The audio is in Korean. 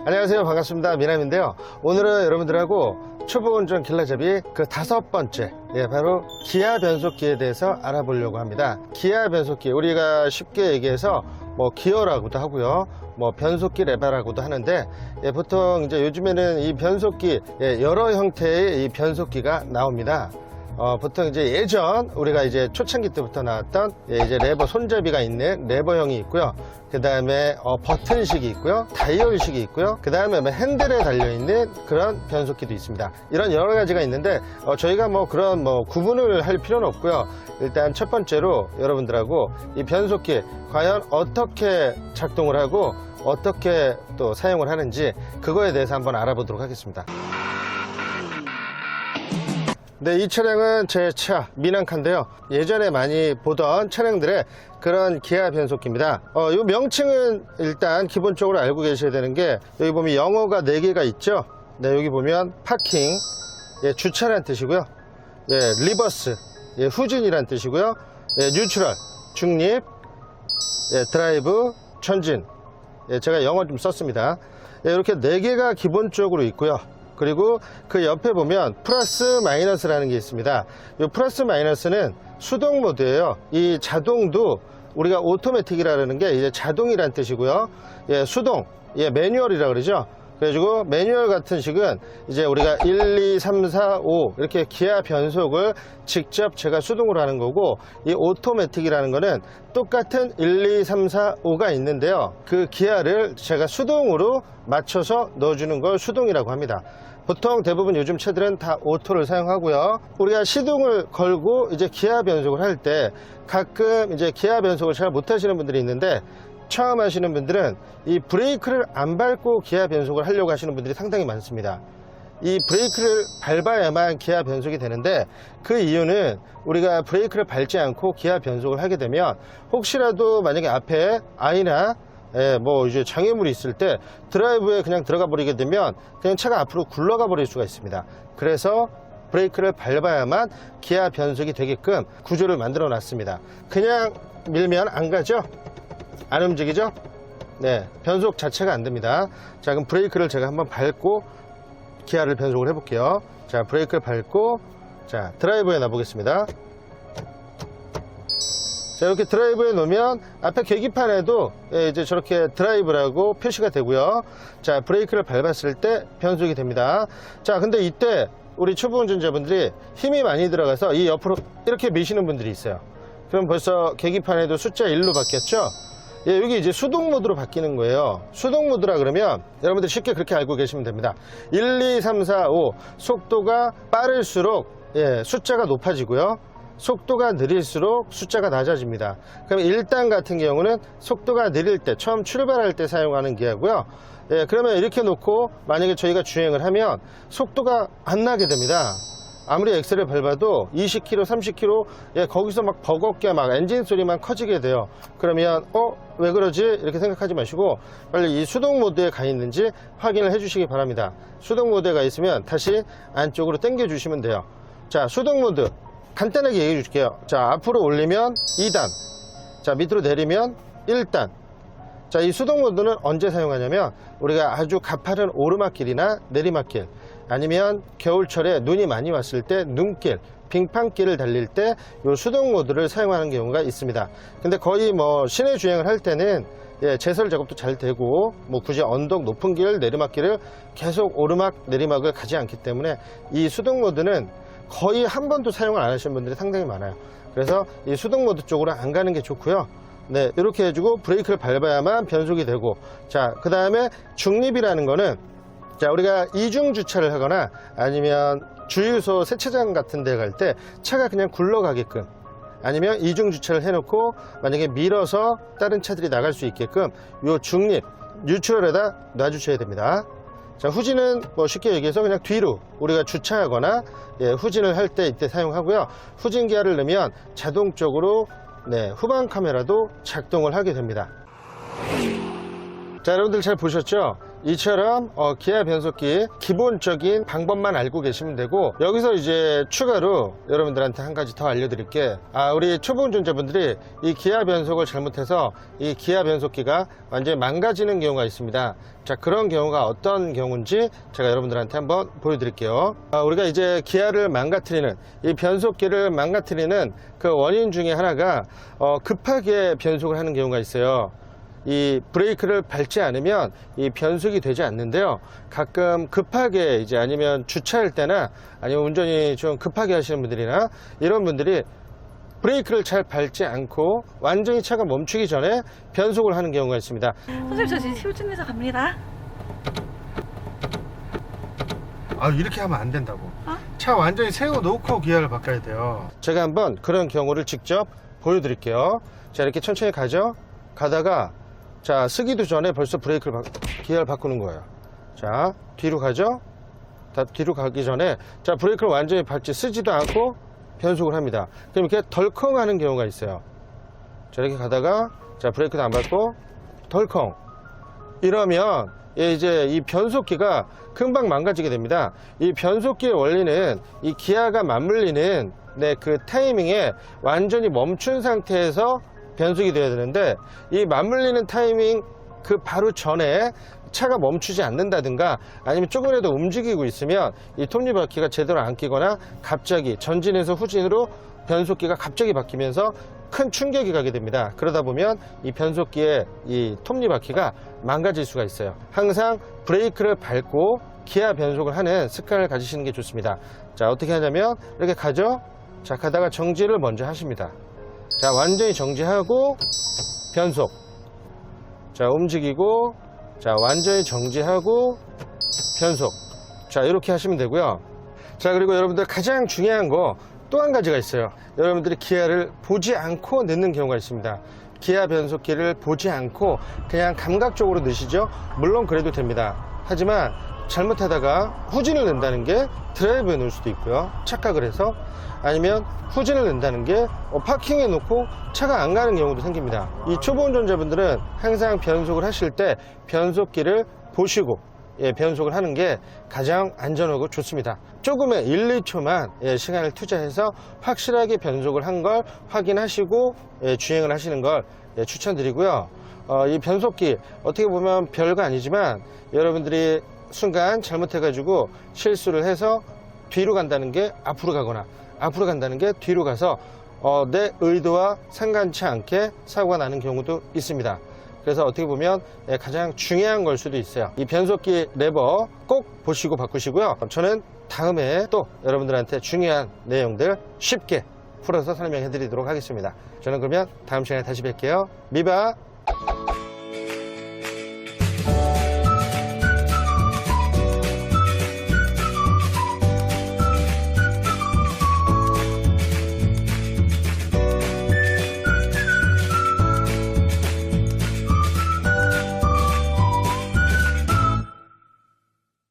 안녕하세요, 반갑습니다. 미남인데요. 오늘은 여러분들하고 초보 운전 길라잡이 그 5번째, 바로 기아 변속기에 대해서 알아보려고 합니다. 기아 변속기, 우리가 쉽게 얘기해서 뭐 기어라고도 하고요, 뭐 변속기 레바라고도 하는데, 보통 이제 요즘에는 이 변속기, 여러 형태의 이 변속기가 나옵니다. 보통 이제 예전 우리가 이제 초창기 때부터 나왔던 이제 레버 손잡이가 있는 레버형이 있고요. 그 다음에 버튼식이 있고요, 다이얼식이 있고요, 그 다음에 핸들에 달려있는 그런 변속기도 있습니다. 이런 여러 가지가 있는데 저희가 뭐 그런 구분을 할 필요는 없고요. 일단 첫 번째로 여러분들하고 이 변속기 과연 어떻게 작동을 하고 어떻게 또 사용을 하는지 그거에 대해서 한번 알아보도록 하겠습니다. 네, 이 차량은 제 차 미난카인데요. 예전에 많이 보던 차량들의 그런 기아 변속기입니다. 이 명칭은 일단 기본적으로 알고 계셔야 되는 게, 여기 보면 영어가 4개가 있죠. 네, 여기 보면 파킹, 주차란 뜻이고요. 리버스, 후진이란 뜻이고요. 뉴트럴, 중립, 드라이브, 전진. 제가 영어 좀 썼습니다. 이렇게 4개가 기본적으로 있고요. 그리고 그 옆에 보면 플러스 마이너스라는 게 있습니다. 이 플러스 마이너스는 수동 모드예요. 이 자동도 우리가 오토매틱이라는 게 이제 자동이란 뜻이고요. 수동, 매뉴얼이라 그러죠. 그래가지고 매뉴얼 같은 식은 이제 우리가 1, 2, 3, 4, 5 이렇게 기아 변속을 직접 제가 수동으로 하는 거고, 이 오토매틱이라는 거는 똑같은 1, 2, 3, 4, 5가 있는데요. 그 기아를 제가 수동으로 맞춰서 넣어주는 걸 수동이라고 합니다. 보통 대부분 요즘 차들은 다 오토를 사용하고요. 우리가 시동을 걸고 이제 기아 변속을 할 때 가끔 이제 기아 변속을 잘 못하시는 분들이 있는데, 처음 하시는 분들은 이 브레이크를 안 밟고 기아 변속을 하려고 하시는 분들이 상당히 많습니다. 이 브레이크를 밟아야만 기아 변속이 되는데, 그 이유는 우리가 브레이크를 밟지 않고 기아 변속을 하게 되면 혹시라도 만약에 앞에 아이나 이제 장애물이 있을 때 드라이브에 그냥 들어가 버리게 되면 그냥 차가 앞으로 굴러가 버릴 수가 있습니다. 그래서 브레이크를 밟아야만 기아 변속이 되게끔 구조를 만들어 놨습니다. 그냥 밀면 안 가죠? 안 움직이죠? 네, 변속 자체가 안 됩니다. 자, 그럼 브레이크를 제가 한번 밟고 기아를 변속을 해볼게요. 자, 브레이크를 밟고, 자, 드라이브에 놔보겠습니다. 자, 이렇게 드라이브에 놓으면 앞에 계기판에도 이제 저렇게 드라이브라고 표시가 되고요. 자, 브레이크를 밟았을 때 변속이 됩니다. 자, 근데 이때 우리 초보 운전자분들이 힘이 많이 들어가서 이 옆으로 이렇게 미시는 분들이 있어요. 그럼 벌써 계기판에도 숫자 1로 바뀌었죠? 여기 이제 수동 모드로 바뀌는 거예요. 수동 모드라 그러면 여러분들 쉽게 그렇게 알고 계시면 됩니다. 1, 2, 3, 4, 5 속도가 빠를수록 숫자가 높아지고요. 속도가 느릴수록 숫자가 낮아집니다. 그럼 1단 같은 경우는 속도가 느릴 때, 처음 출발할 때 사용하는 기아고요. 그러면 이렇게 놓고 만약에 저희가 주행을 하면 속도가 안 나게 됩니다. 아무리 엑셀을 밟아도 20km, 30km 거기서 막 버겁게 막 엔진 소리만 커지게 돼요. 그러면 왜 그러지? 이렇게 생각하지 마시고 빨리 이 수동 모드에 가 있는지 확인을 해 주시기 바랍니다. 수동 모드에 가 있으면 다시 안쪽으로 당겨 주시면 돼요. 자, 수동 모드 간단하게 얘기해 줄게요. 자, 앞으로 올리면 2단, 자, 밑으로 내리면 1단. 자, 이 수동 모드는 언제 사용하냐면 우리가 아주 가파른 오르막길이나 내리막길, 아니면 겨울철에 눈이 많이 왔을 때 눈길, 빙판길을 달릴 때 이 수동 모드를 사용하는 경우가 있습니다. 근데 거의 시내 주행을 할 때는 제설 작업도 잘 되고 굳이 언덕 높은 길, 내리막길을 계속 오르막, 내리막을 가지 않기 때문에 이 수동 모드는 거의 한 번도 사용을 안 하시는 분들이 상당히 많아요. 그래서 이 수동 모드 쪽으로 안 가는 게 좋고요. 네, 이렇게 해주고 브레이크를 밟아야만 변속이 되고, 자, 그 다음에 중립이라는 거는, 자, 우리가 이중 주차를 하거나 아니면 주유소 세차장 같은 데 갈 때 차가 그냥 굴러가게끔, 아니면 이중 주차를 해놓고 만약에 밀어서 다른 차들이 나갈 수 있게끔 요 중립, 뉴트럴에다 놔주셔야 됩니다. 자, 후진은 쉽게 얘기해서 그냥 뒤로 우리가 주차하거나 후진을 할 때 이때 사용하고요. 후진 기아를 넣으면 자동적으로 후방 카메라도 작동을 하게 됩니다. 자, 여러분들 잘 보셨죠? 이처럼 기아 변속기 기본적인 방법만 알고 계시면 되고, 여기서 이제 추가로 여러분들한테 한 가지 더 알려드릴게. 우리 초보 운전자분들이 이 기아 변속을 잘못해서 이 기아 변속기가 완전히 망가지는 경우가 있습니다. 자, 그런 경우가 어떤 경우인지 제가 여러분들한테 한번 보여드릴게요. 우리가 이제 기아를 망가뜨리는, 이 변속기를 망가뜨리는 그 원인 중에 하나가 급하게 변속을 하는 경우가 있어요. 이 브레이크를 밟지 않으면 이 변속이 되지 않는데요. 가끔 급하게 이제 아니면 주차할 때나 아니면 운전이 좀 급하게 하시는 분들이나 이런 분들이 브레이크를 잘 밟지 않고 완전히 차가 멈추기 전에 변속을 하는 경우가 있습니다. 선생님, 저 지금 휴진에서 갑니다. 이렇게 하면 안 된다고. 차 완전히 세워놓고 기아를 바꿔야 돼요. 제가 한번 그런 경우를 직접 보여드릴게요. 자, 이렇게 천천히 가죠. 가다가 자, 쓰기도 전에 벌써 기아를 바꾸는 거예요. 자, 뒤로 가죠. 뒤로 가기 전에 자, 브레이크를 완전히 밟지 쓰지도 않고 변속을 합니다. 그럼 이렇게 덜컹 하는 경우가 있어요. 자, 이렇게 가다가 자, 브레이크도 안 밟고 덜컹 이러면 이제 이 변속기가 금방 망가지게 됩니다. 이 변속기의 원리는 이 기아가 맞물리는 그 타이밍에 완전히 멈춘 상태에서 변속이 되어야 되는데, 이 맞물리는 타이밍 그 바로 전에 차가 멈추지 않는다든가 아니면 조금이라도 움직이고 있으면 이 톱니바퀴가 제대로 안 끼거나 갑자기 전진에서 후진으로 변속기가 갑자기 바뀌면서 큰 충격이 가게 됩니다. 그러다 보면 이 변속기의 이 톱니바퀴가 망가질 수가 있어요. 항상 브레이크를 밟고 기아 변속을 하는 습관을 가지시는 게 좋습니다. 자, 어떻게 하냐면 이렇게 가죠. 자, 가다가 정지를 먼저 하십니다. 자, 완전히 정지하고 변속. 자, 움직이고 자, 완전히 정지하고 변속. 자, 이렇게 하시면 되고요. 자, 그리고 여러분들 가장 중요한 거 또 한 가지가 있어요. 여러분들이 기아를 보지 않고 넣는 경우가 있습니다. 기아 변속기를 보지 않고 그냥 감각적으로 넣으시죠. 물론 그래도 됩니다. 하지만 잘못하다가 후진을 낸다는 게 드라이브에 놓을 수도 있고요. 착각을 해서. 아니면 후진을 낸다는 게 파킹에 놓고 차가 안 가는 경우도 생깁니다. 이 초보 운전자분들은 항상 변속을 하실 때 변속기를 보시고 변속을 하는 게 가장 안전하고 좋습니다. 조금의 1, 2초만 시간을 투자해서 확실하게 변속을 한 걸 확인하시고 주행을 하시는 걸 추천드리고요. 이 변속기 어떻게 보면 별거 아니지만 여러분들이 순간 잘못해가지고 실수를 해서 뒤로 간다는 게 앞으로 가거나 앞으로 간다는 게 뒤로 가서 내 의도와 상관치 않게 사고가 나는 경우도 있습니다. 그래서 어떻게 보면 가장 중요한 걸 수도 있어요. 이 변속기 레버 꼭 보시고 바꾸시고요. 저는 다음에 또 여러분들한테 중요한 내용들 쉽게 풀어서 설명해 드리도록 하겠습니다. 저는 그러면 다음 시간에 다시 뵐게요. 미바.